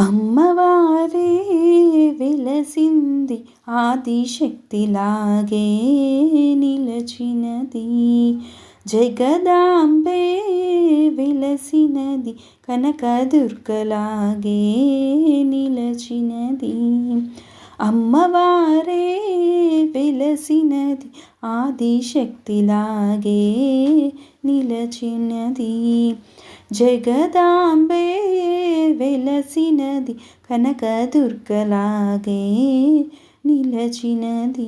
అమ్మవారే వెలసింది ఆదిశక్తిలాగే నిలచినది. జగదాంబే వెలసినది కనకదుర్గలాగే నిలచినది. అమ్మవారే వెలసినది ఆదిశక్తిలాగే నిలచినది. జగదాంబే వెలసినది కనకదుర్గలాగే నిలచినది.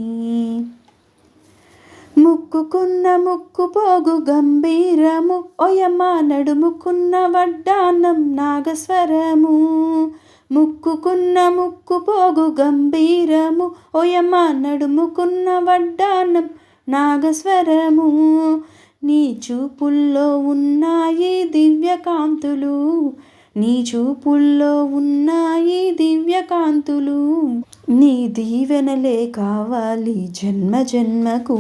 ముక్కుకున్న ముక్కు పోగు గంభీరము ఓయమ్మ నడుముకున్న వడ్డానం నాగస్వరము. ముక్కుకున్న ముక్కు పోగు గంభీరము ఓయమ్మ నడుముకున్న వడ్డానం నాగస్వరము. నీ చూపుల్లో ఉన్నాయి దివ్యకాంతులు, నీ చూపుల్లో ఉన్నాయి దివ్యకాంతులు. నీ దీవెనలే కావాలి జన్మ జన్మకు.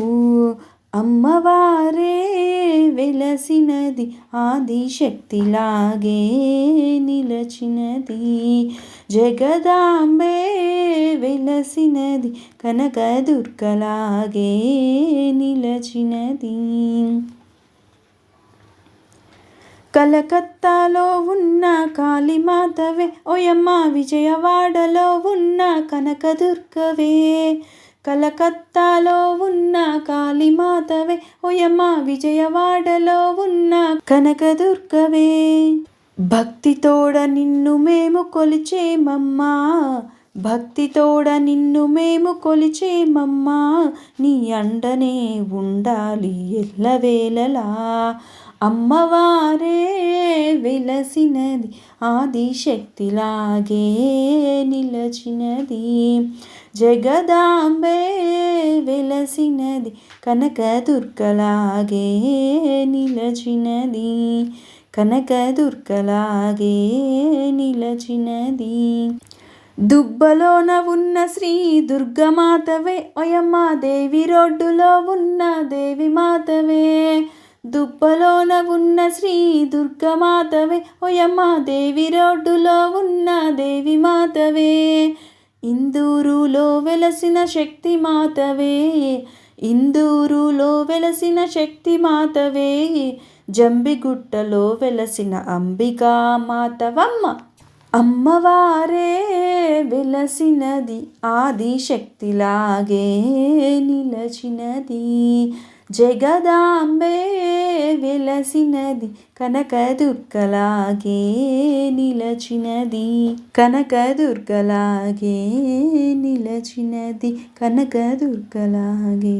అమ్మవారే వెలసినది ఆదిశక్తిలాగే నిలచినది. జగదాంబే వెలసినది కనకదుర్గలాగే నిలచినది. కలకత్తాలో ఉన్న కాళీమాతవే ఓయమ్మ విజయవాడలో ఉన్న కనకదుర్గవే. కలకత్తాలో ఉన్న కాళీమాతవే ఓయమ్మ విజయవాడలో ఉన్న కనకదుర్గవే. భక్తితోడ నిన్ను మేము కొలిచేమమ్మా, భక్తితోడ నిన్ను మేము కొలిచేమమ్మా. నీ అండనే ఉండాలి ఎల్లవేళలా. అమ్మవారే వెలసినది ఆదిశక్తిలాగే నిలచినది. జగదాంబే వెలసినది కనకదుర్గలాగే నిలచినది. కనకదుర్గలాగే నిలచినది. దుబ్బలోన ఉన్న శ్రీ దుర్గమాతవే ఓయమ్మ దేవి రోడ్డులో ఉన్న దేవి మాతవే. దుబ్బలోన ఉన్న శ్రీ దుర్గమాతవే ఓయమ్మ దేవి రోడ్డులో ఉన్న దేవి మాతవే. ఇందూరులో వెలసిన శక్తి మాతవే, ఇందూరులో వెలసిన శక్తి మాతవే. జంబిగుట్టలో వెలసిన అంబికా మాతవమ్మ. అమ్మవారే వెలసినది ఆదిశక్తిలాగే నిలచినది. జగదాంబే వెలసినది కనకదుర్గలాగే నిలచినది. కనకదుర్గలాగే నిలచినది. కనకదుర్గలాగే